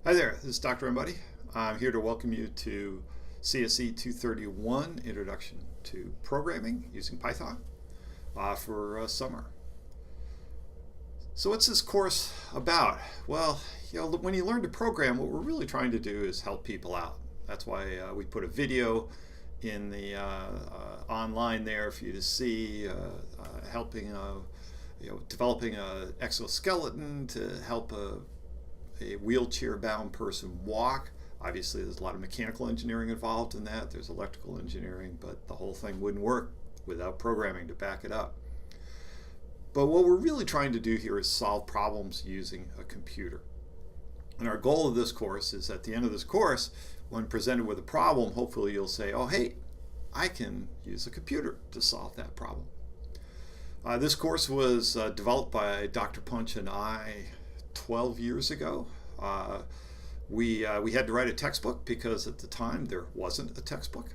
Hi there, this is Dr. Embuddy. I'm here to welcome you to CSE 231, Introduction to Programming using Python for summer. So what's this course about? Well, when you learn to program, what we're really trying to do is help people out. That's why we put a video in the online there for you to see, helping developing an exoskeleton to help a wheelchair-bound person walk. Obviously, there's a lot of mechanical engineering involved in that. There's electrical engineering, but the whole thing wouldn't work without programming to back it up. But what we're really trying to do here is solve problems using a computer. And our goal of this course is at the end of this course, when presented with a problem, hopefully you'll say, oh, hey, I can use a computer to solve that problem. This course was developed by Dr. Punch and I 12 years ago. We had to write a textbook because at the time there wasn't a textbook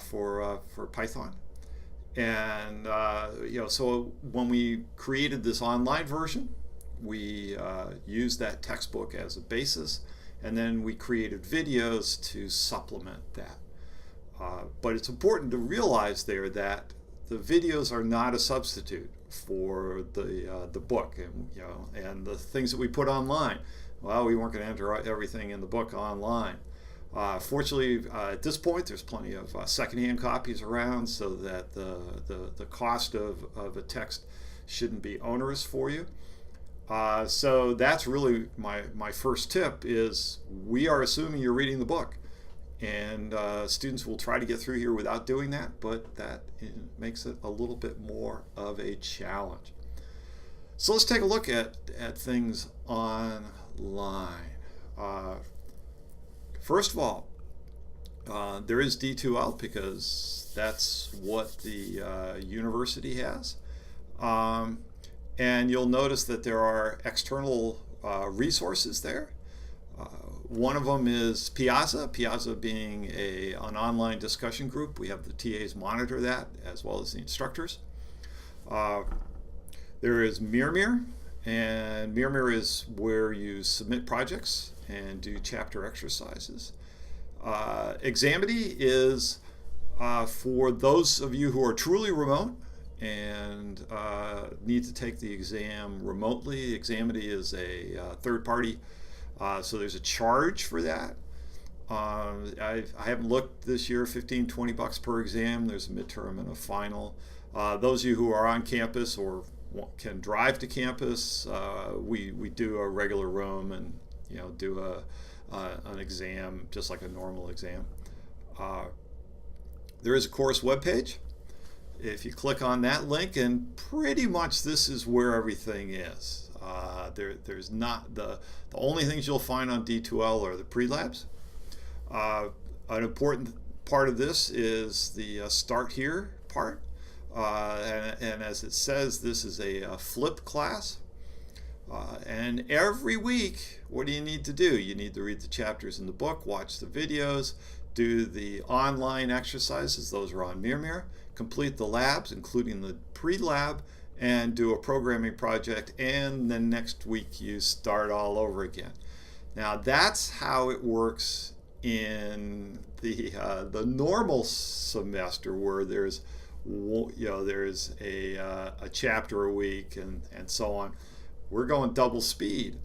for Python. And so when we created this online version, we used that textbook as a basis, and then we created videos to supplement that. But it's important to realize there that the videos are not a substitute for the book, and the things that we put online. Well, we weren't going to enter everything in the book online. Fortunately, at this point, there's plenty of secondhand copies around, so that the cost of a text shouldn't be onerous for you. So that's really my first tip is we are assuming you're reading the book. And students will try to get through here without doing that, but that makes it a little bit more of a challenge. So let's take a look at things online. First of all, there is D2L because that's what the university has. And you'll notice that there are external resources there. One of them is Piazza, Piazza being an online discussion group. We have the TAs monitor that as well as the instructors. There is Mimir, and Mimir is where you submit projects and do chapter exercises. Examity is for those of you who are truly remote and need to take the exam remotely. Examity is a third party. So there's a charge for that. I haven't looked this year, $15-20 per exam. There's a midterm and a final. Those of you who are on campus or can drive to campus, we do a regular room and do an exam just like a normal exam. There is a course webpage. If you click on that link, and pretty much this is where everything is. There's not the only things you'll find on D2L are the pre-labs. An important part of this is the start here part, and as it says, this is a flip class. And every week, what do you need to do? You need to read the chapters in the book, watch the videos, do the online exercises, those are on Mimir, complete the labs, including the pre-lab, and do a programming project, and then next week you start all over again. Now that's how it works in the normal semester, where there's a chapter a week and so on. We're going double speed,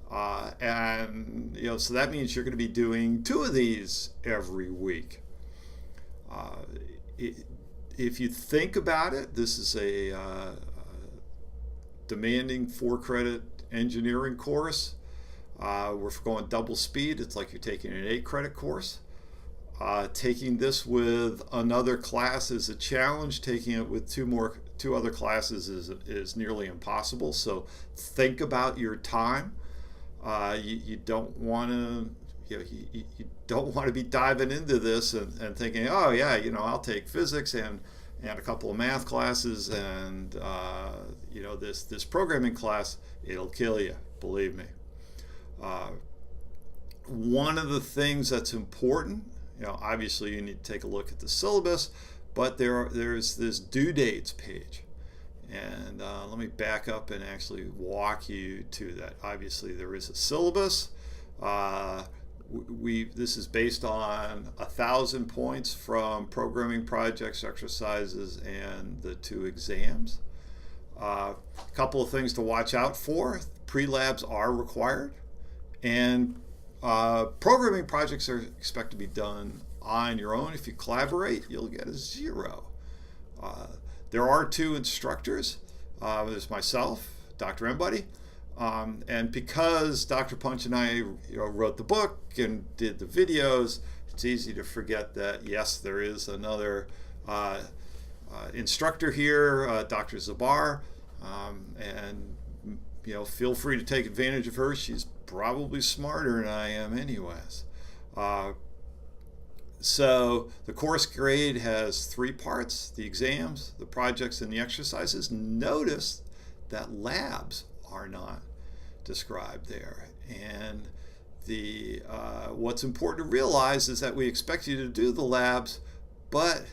and so that means you're going to be doing 2 of these every week. If you think about it, this is a demanding 4-credit engineering course. We're going double speed. It's like you're taking an 8-credit course. Taking this with another class is a challenge. Taking it with two other classes is nearly impossible. So think about your time. You don't want to you don't want to be diving into this and thinking, oh yeah, I'll take physics and a couple of math classes and this programming class. It'll kill you, believe me. One of the things that's important, obviously you need to take a look at the syllabus, but there's this due dates page, and let me back up and actually walk you to that. Obviously there is a syllabus. This is based on 1,000 points from programming projects, exercises, and the 2 exams. A couple of things to watch out for. Pre-labs are required, and programming projects are expected to be done on your own. If you collaborate, you'll get a 0. There are 2 instructors. There's myself, Dr. Embuddy, and because Dr. Punch and I wrote the book and did the videos, it's easy to forget that, yes, there is another instructor here, Dr. Zabar, and feel free to take advantage of her. She's probably smarter than I am anyways. So the course grade has 3 parts: the exams, the projects, and the exercises. Notice that labs are not described there. And what's important to realize is that we expect you to do the labs, but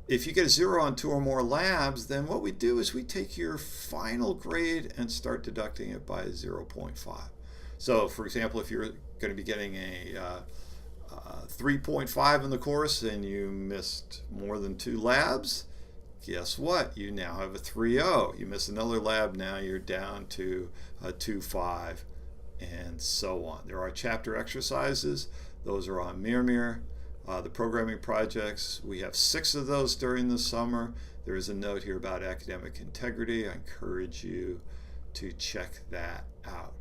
if you get a 0 on 2 or more labs, then what we do is we take your final grade and start deducting it by 0.5. So for example, if you're going to be getting a 3.5 in the course and you missed more than 2 labs, guess what? You now have a 3.0. You miss another lab, now you're down to a 2.5, and so on. There are chapter exercises. Those are on Mimir. The programming projects, we have 6 of those during the summer. There is a note here about academic integrity. I encourage you to check that out.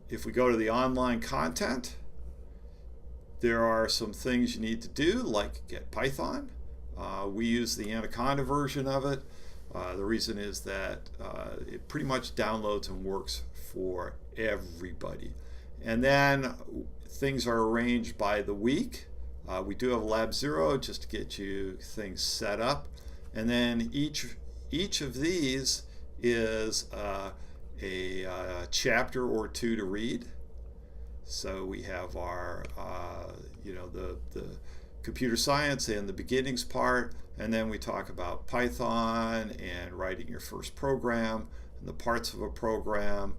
If we go to the online content, there are some things you need to do, like get Python. We use the Anaconda version of it. The reason is that it pretty much downloads and works for everybody. And then things are arranged by the week. We do have Lab 0 just to get you things set up. And then each of these is a chapter or 2 to read. So we have our, the computer science and the beginnings part, and then we talk about Python and writing your first program and the parts of a program,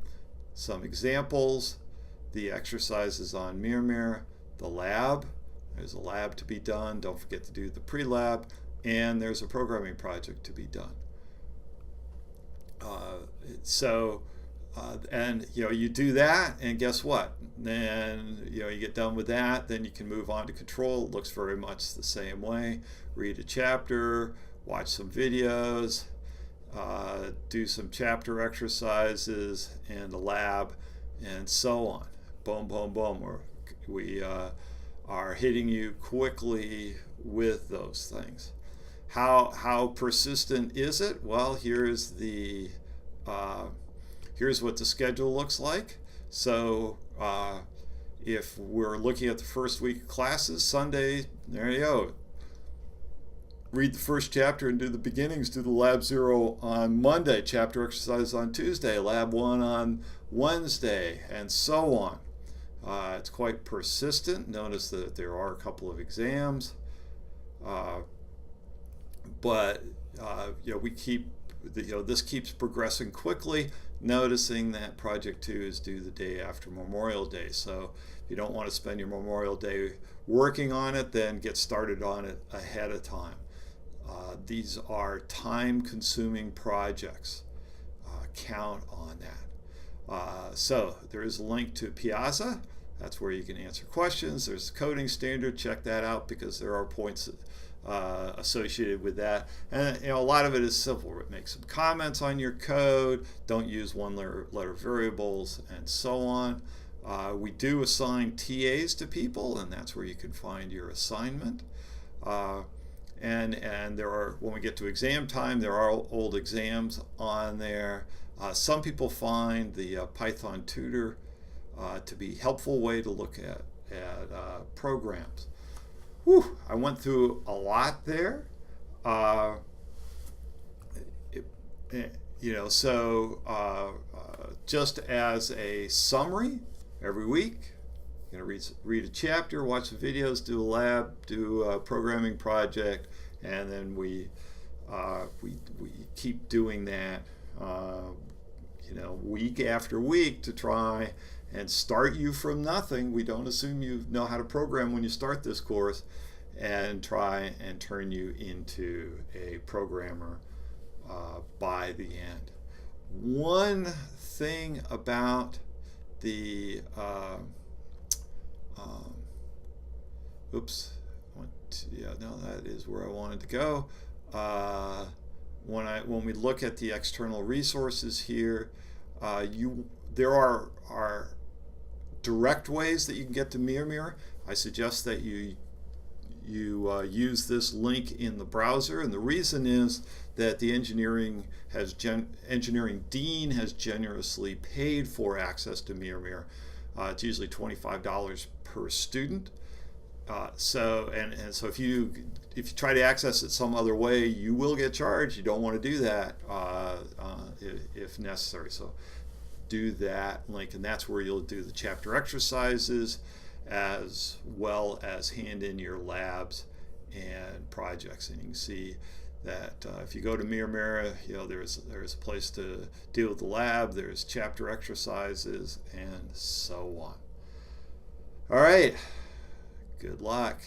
some examples, the exercises on Mimir, the lab. There's a lab to be done. Don't forget to do the pre-lab, and there's a programming project to be done. And you do that, and guess what? Then you get done with that, then you can move on to control. It looks very much the same way. Read a chapter, watch some videos, do some chapter exercises and a lab, and so on. Boom, boom, boom. We are hitting you quickly with those things. How persistent is it? Well, here's what the schedule looks like. So if we're looking at the first week of classes, Sunday, there you go. Read the first chapter and do the beginnings. Do the Lab 0 on Monday, chapter exercise on Tuesday, Lab 1 on Wednesday, and so on. It's quite persistent. Notice that there are a couple of exams, but we keep this keeps progressing quickly. Noticing that Project 2 is due the day after Memorial Day. So if you don't want to spend your Memorial Day working on it, then get started on it ahead of time. These are time-consuming projects. Count on that. So there is a link to Piazza. That's where you can answer questions. There's a coding standard. Check that out because there are points associated with that, and a lot of it is simple. Make some comments on your code, don't use one-letter variables, and so on. We do assign TAs to people, and that's where you can find your assignment. And there are, when we get to exam time, there are old exams on there. Some people find the Python tutor to be a helpful way to look at programs. Whew, I went through a lot there. Just as a summary, every week, you're going to read a chapter, watch the videos, do a lab, do a programming project, and then we keep doing that. week after week to try and start you from nothing. We don't assume you know how to program when you start this course, and try and turn you into a programmer by the end. One thing about the that is where I wanted to go. When we look at the external resources here, there are direct ways that you can get to Mimir. I suggest that you use this link in the browser, and the reason is that the engineering dean has generously paid for access to Mimir. It's usually $25 per student. So if you try to access it some other way, you will get charged. You don't want to do that if necessary. So do that link, and that's where you'll do the chapter exercises, as well as hand in your labs and projects. And you can see that if you go to Mimir, there's a place to deal with the lab, there's chapter exercises, and so on. All right, good luck.